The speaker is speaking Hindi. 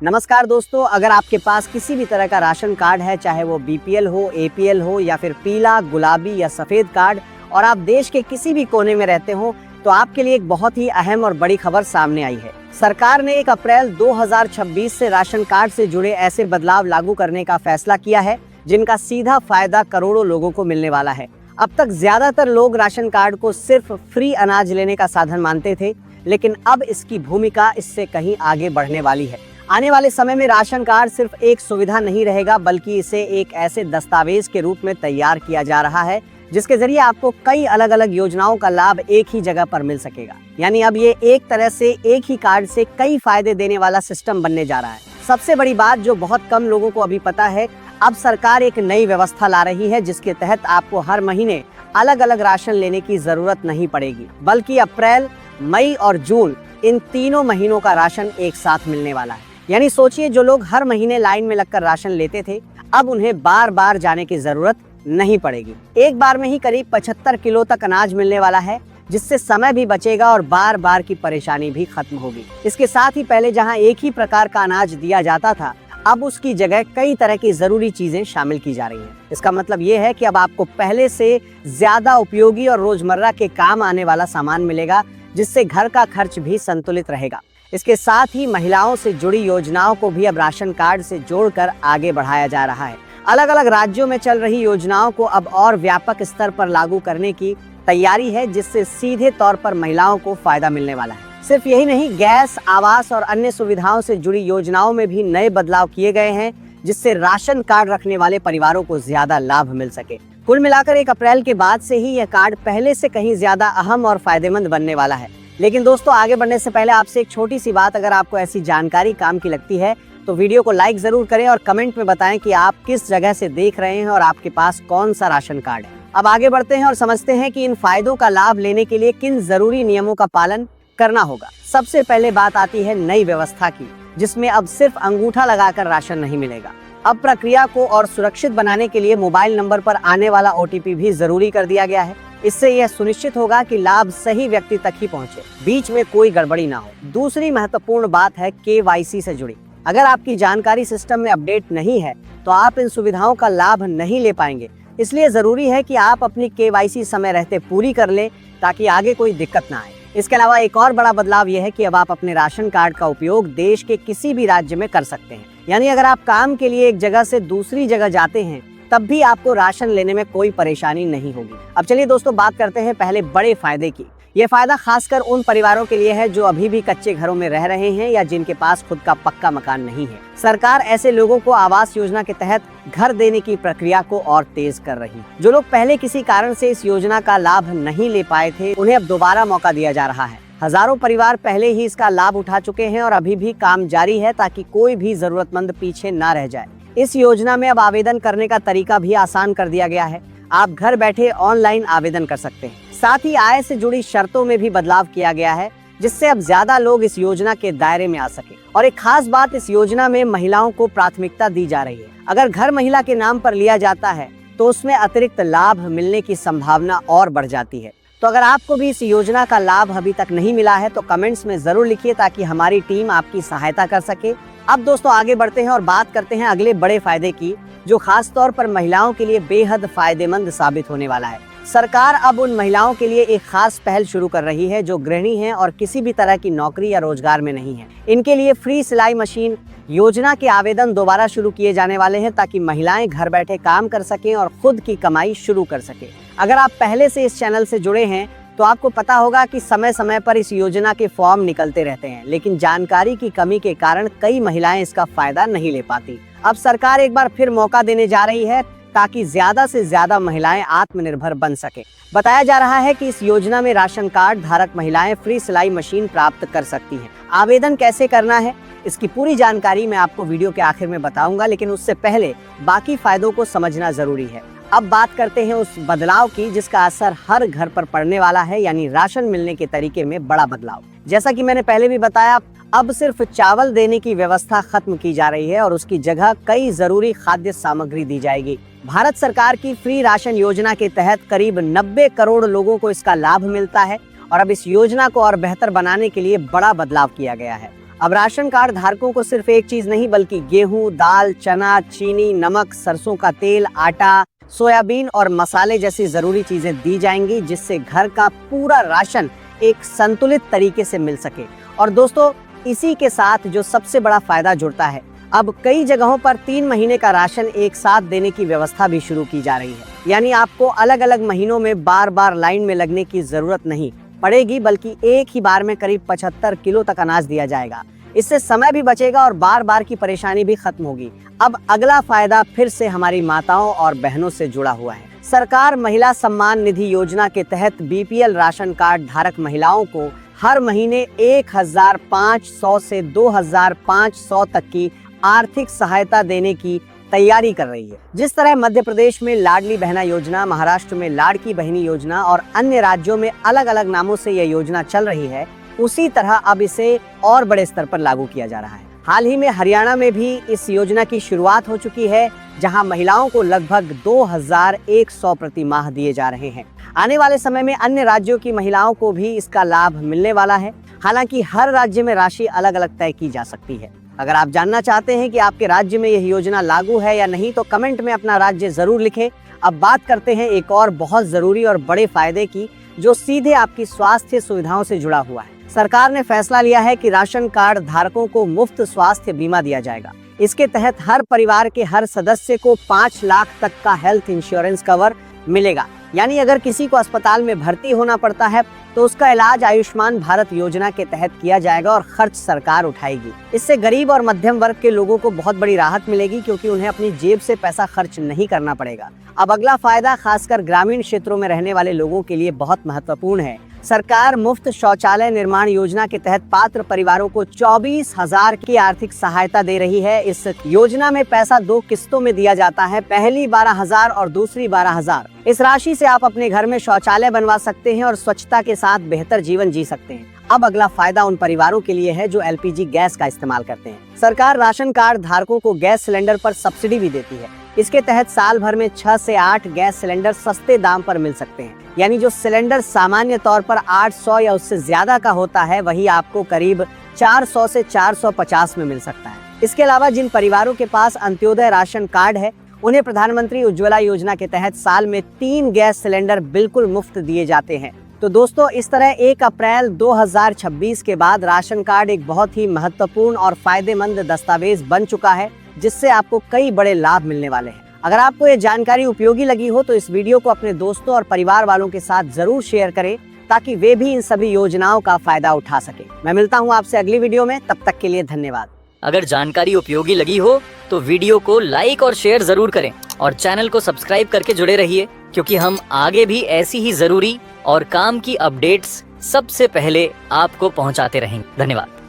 नमस्कार दोस्तों, अगर आपके पास किसी भी तरह का राशन कार्ड है, चाहे वो बीपीएल हो, एपीएल हो या फिर पीला, गुलाबी या सफेद कार्ड, और आप देश के किसी भी कोने में रहते हो, तो आपके लिए एक बहुत ही अहम और बड़ी खबर सामने आई है। सरकार ने 1 अप्रैल 2026 से राशन कार्ड से जुड़े ऐसे बदलाव लागू करने का फैसला किया है जिनका सीधा फायदा करोड़ों लोगों को मिलने वाला है। अब तक ज्यादातर लोग राशन कार्ड को सिर्फ फ्री अनाज लेने का साधन मानते थे, लेकिन अब इसकी भूमिका इससे कहीं आगे बढ़ने वाली है। आने वाले समय में राशन कार्ड सिर्फ एक सुविधा नहीं रहेगा, बल्कि इसे एक ऐसे दस्तावेज के रूप में तैयार किया जा रहा है जिसके जरिए आपको कई अलग अलग योजनाओं का लाभ एक ही जगह पर मिल सकेगा। यानी अब ये एक तरह से एक ही कार्ड से कई फायदे देने वाला सिस्टम बनने जा रहा है। सबसे बड़ी बात जो बहुत कम लोगों को अभी पता है, अब सरकार एक नई व्यवस्था ला रही है जिसके तहत आपको हर महीने अलग अलग राशन लेने की जरूरत नहीं पड़ेगी, बल्कि अप्रैल, मई और जून इन तीनों महीनों का राशन एक साथ मिलने वाला है। यानी सोचिए, जो लोग हर महीने लाइन में लगकर राशन लेते थे, अब उन्हें बार बार जाने की जरूरत नहीं पड़ेगी। एक बार में ही करीब 75 किलो तक अनाज मिलने वाला है, जिससे समय भी बचेगा और बार बार की परेशानी भी खत्म होगी। इसके साथ ही पहले जहां एक ही प्रकार का अनाज दिया जाता था, अब उसकी जगह कई तरह की जरूरी चीजें शामिल की जा रही हैं। इसका मतलब ये है कि अब आपको पहले से ज्यादा उपयोगी और रोजमर्रा के काम आने वाला सामान मिलेगा, जिससे घर का खर्च भी संतुलित रहेगा। इसके साथ ही महिलाओं से जुड़ी योजनाओं को भी अब राशन कार्ड से जोड़कर आगे बढ़ाया जा रहा है। अलग अलग राज्यों में चल रही योजनाओं को अब और व्यापक स्तर पर लागू करने की तैयारी है, जिससे सीधे तौर पर महिलाओं को फायदा मिलने वाला है। सिर्फ यही नहीं, गैस, आवास और अन्य सुविधाओं से जुड़ी योजनाओं में भी नए बदलाव किए गए हैं, जिससे राशन कार्ड रखने वाले परिवारों को ज्यादा लाभ मिल सके। कुल मिलाकर 1 अप्रैल के बाद से ही यह कार्ड पहले से कहीं ज्यादा अहम और फायदेमंद बनने वाला है। लेकिन दोस्तों, आगे बढ़ने से पहले आपसे एक छोटी सी बात, अगर आपको ऐसी जानकारी काम की लगती है तो वीडियो को लाइक जरूर करें और कमेंट में बताएं कि आप किस जगह से देख रहे हैं और आपके पास कौन सा राशन कार्ड है। अब आगे बढ़ते हैं और समझते हैं कि इन फायदों का लाभ लेने के लिए किन जरूरी नियमों का पालन करना होगा। सबसे पहले बात आती है नई व्यवस्था की, जिसमें अब सिर्फ अंगूठा लगाकर राशन नहीं मिलेगा। अब प्रक्रिया को और सुरक्षित बनाने के लिए मोबाइल नंबर पर आने वाला ओटीपी भी जरूरी कर दिया गया है। इससे यह सुनिश्चित होगा कि लाभ सही व्यक्ति तक ही पहुंचे, बीच में कोई गड़बड़ी ना हो। दूसरी महत्वपूर्ण बात है केवाईसी से जुड़ी। अगर आपकी जानकारी सिस्टम में अपडेट नहीं है तो आप इन सुविधाओं का लाभ नहीं ले पाएंगे। इसलिए जरूरी है कि आप अपनी केवाईसी समय रहते पूरी कर लें, ताकि आगे कोई दिक्कत ना आए। इसके अलावा एक और बड़ा बदलाव यह है कि अब आप अपने राशन कार्ड का उपयोग देश के किसी भी राज्य में कर सकते हैं। यानी अगर आप काम के लिए एक जगह से दूसरी जगह जाते हैं, तब भी आपको राशन लेने में कोई परेशानी नहीं होगी। अब चलिए दोस्तों, बात करते हैं पहले बड़े फायदे की। ये फायदा खासकर उन परिवारों के लिए है जो अभी भी कच्चे घरों में रह रहे हैं या जिनके पास खुद का पक्का मकान नहीं है। सरकार ऐसे लोगों को आवास योजना के तहत घर देने की प्रक्रिया को और तेज कर रही है। जो लोग पहले किसी कारण से इस योजना का लाभ नहीं ले पाए थे, उन्हें अब दोबारा मौका दिया जा रहा है। हजारों परिवार पहले ही इसका लाभ उठा चुके हैं और अभी भी काम जारी है, ताकि कोई भी जरूरतमंद पीछे न रह जाए। इस योजना में अब आवेदन करने का तरीका भी आसान कर दिया गया है। आप घर बैठे ऑनलाइन आवेदन कर सकते हैं। साथ ही आय से जुड़ी शर्तों में भी बदलाव किया गया है, जिससे अब ज्यादा लोग इस योजना के दायरे में आ सके। और एक खास बात, इस योजना में महिलाओं को प्राथमिकता दी जा रही है। अगर घर महिला के नाम पर लिया जाता है तो उसमें अतिरिक्त लाभ मिलने की संभावना और बढ़ जाती है। तो अगर आपको भी इस योजना का लाभ अभी तक नहीं मिला है तो कमेंट्स में जरूर लिखिए, ताकि हमारी टीम आपकी सहायता कर सके। अब दोस्तों, आगे बढ़ते हैं और बात करते हैं अगले बड़े फायदे की, जो खास तौर पर महिलाओं के लिए बेहद फायदेमंद साबित होने वाला है। सरकार अब उन महिलाओं के लिए एक खास पहल शुरू कर रही है जो गृहिणी हैं और किसी भी तरह की नौकरी या रोजगार में नहीं है। इनके लिए फ्री सिलाई मशीन योजना के आवेदन दोबारा शुरू किए जाने वाले हैं, ताकि महिलाएं घर बैठे काम कर सकें और खुद की कमाई शुरू कर सकें। अगर आप पहले से इस चैनल से जुड़े हैं तो आपको पता होगा कि समय समय पर इस योजना के फॉर्म निकलते रहते हैं, लेकिन जानकारी की कमी के कारण कई महिलाएं इसका फायदा नहीं ले पाती। अब सरकार एक बार फिर मौका देने जा रही है, ताकि ज्यादा से ज्यादा महिलाएं आत्मनिर्भर बन सके। बताया जा रहा है कि इस योजना में राशन कार्ड धारक महिलाएं फ्री सिलाई मशीन प्राप्त कर सकती हैं। आवेदन कैसे करना है, इसकी पूरी जानकारी मैं आपको वीडियो के आखिर में बताऊंगा, लेकिन उससे पहले बाकी फायदों को समझना जरूरी है। अब बात करते हैं उस बदलाव की जिसका असर हर घर पर पड़ने वाला है, यानी राशन मिलने के तरीके में बड़ा बदलाव। जैसा कि मैंने पहले भी बताया, अब सिर्फ चावल देने की व्यवस्था खत्म की जा रही है और उसकी जगह कई जरूरी खाद्य सामग्री दी जाएगी। भारत सरकार की फ्री राशन योजना के तहत करीब 90 करोड़ लोगों को इसका लाभ मिलता है और अब इस योजना को और बेहतर बनाने के लिए बड़ा बदलाव किया गया है। अब राशन कार्ड धारकों को सिर्फ एक चीज नहीं बल्कि गेहूं, दाल, चना, चीनी, नमक, सरसों का तेल, आटा, सोयाबीन और मसाले जैसी जरूरी चीजें दी जाएंगी, जिससे घर का पूरा राशन एक संतुलित तरीके से मिल सके। और दोस्तों, इसी के साथ जो सबसे बड़ा फायदा जुड़ता है, अब कई जगहों पर 3 महीने का राशन एक साथ देने की व्यवस्था भी शुरू की जा रही है। यानी आपको अलग अलग महीनों में बार बार लाइन में लगने की जरूरत नहीं पड़ेगी, बल्कि एक ही बार में करीब 75 किलो तक अनाज दिया जाएगा। इससे समय भी बचेगा और बार बार की परेशानी भी खत्म होगी। अब अगला फायदा फिर से हमारी माताओं और बहनों से जुड़ा हुआ है। सरकार महिला सम्मान निधि योजना के तहत बीपीएल राशन कार्ड धारक महिलाओं को हर महीने 1500 से 2500 तक की आर्थिक सहायता देने की तैयारी कर रही है। जिस तरह मध्य प्रदेश में लाडली बहना योजना, महाराष्ट्र में लाड़की बहनी योजना और अन्य राज्यों में अलग अलग नामों से यह योजना चल रही है, उसी तरह अब इसे और बड़े स्तर पर लागू किया जा रहा है। हाल ही में हरियाणा में भी इस योजना की शुरुआत हो चुकी है, जहां महिलाओं को लगभग 2100 प्रति माह दिए जा रहे हैं। आने वाले समय में अन्य राज्यों की महिलाओं को भी इसका लाभ मिलने वाला है। हालांकि हर राज्य में राशि अलग अलग तय की जा सकती है। अगर आप जानना चाहते हैं कि आपके राज्य में यह योजना लागू है या नहीं, तो कमेंट में अपना राज्य जरूर लिखें। अब बात करते हैं एक और बहुत जरूरी और बड़े फायदे की, जो सीधे आपकी स्वास्थ्य सुविधाओं से जुड़ा हुआ है। सरकार ने फैसला लिया है कि राशन कार्ड धारकों को मुफ्त स्वास्थ्य बीमा दिया जाएगा। इसके तहत हर परिवार के हर सदस्य को 5 लाख तक का हेल्थ इंश्योरेंस कवर मिलेगा। यानी अगर किसी को अस्पताल में भर्ती होना पड़ता है तो उसका इलाज आयुष्मान भारत योजना के तहत किया जाएगा और खर्च सरकार उठाएगी। इससे गरीब और मध्यम वर्ग के लोगों को बहुत बड़ी राहत मिलेगी, क्योंकि उन्हें अपनी जेब से पैसा खर्च नहीं करना पड़ेगा। अब अगला फायदा खासकर ग्रामीण क्षेत्रों में रहने वाले लोगों के लिए बहुत महत्वपूर्ण है। सरकार मुफ्त शौचालय निर्माण योजना के तहत पात्र परिवारों को 24,000 की आर्थिक सहायता दे रही है। इस योजना में पैसा 2 किस्तों में दिया जाता है, पहली 12,000 और दूसरी 12,000। इस राशि से आप अपने घर में शौचालय बनवा सकते हैं और स्वच्छता के साथ बेहतर जीवन जी सकते हैं। अब अगला फायदा उन परिवारों के लिए है जो एलपीजी गैस का इस्तेमाल करते हैं। सरकार राशन कार्ड धारकों को गैस सिलेंडर पर सब्सिडी भी देती है। इसके तहत साल भर में 6 से 8 गैस सिलेंडर सस्ते दाम पर मिल सकते हैं। यानी जो सिलेंडर सामान्य तौर पर 800 या उससे ज्यादा का होता है, वही आपको करीब 400 से 450 में मिल सकता है। इसके अलावा जिन परिवारों के पास अंत्योदय राशन कार्ड है, उन्हें प्रधानमंत्री उज्ज्वला योजना के तहत साल में 3 गैस सिलेंडर बिल्कुल मुफ्त दिए जाते हैं। तो दोस्तों, इस तरह 1 अप्रैल 2026 के बाद राशन कार्ड एक बहुत ही महत्वपूर्ण और फायदेमंद दस्तावेज बन चुका है, जिससे आपको कई बड़े लाभ मिलने वाले हैं। अगर आपको ये जानकारी उपयोगी लगी हो तो इस वीडियो को अपने दोस्तों और परिवार वालों के साथ जरूर शेयर करें, ताकि वे भी इन सभी योजनाओं का फायदा उठा सके। मैं मिलता हूँ आपसे अगली वीडियो में, तब तक के लिए धन्यवाद। अगर जानकारी उपयोगी लगी हो तो वीडियो को लाइक और शेयर जरूर करें और चैनल को सब्सक्राइब करके जुड़े रहिए, क्योंकि हम आगे भी ऐसी ही जरूरी और काम की अपडेट्स सबसे पहले आपको पहुंचाते रहेंगे। धन्यवाद।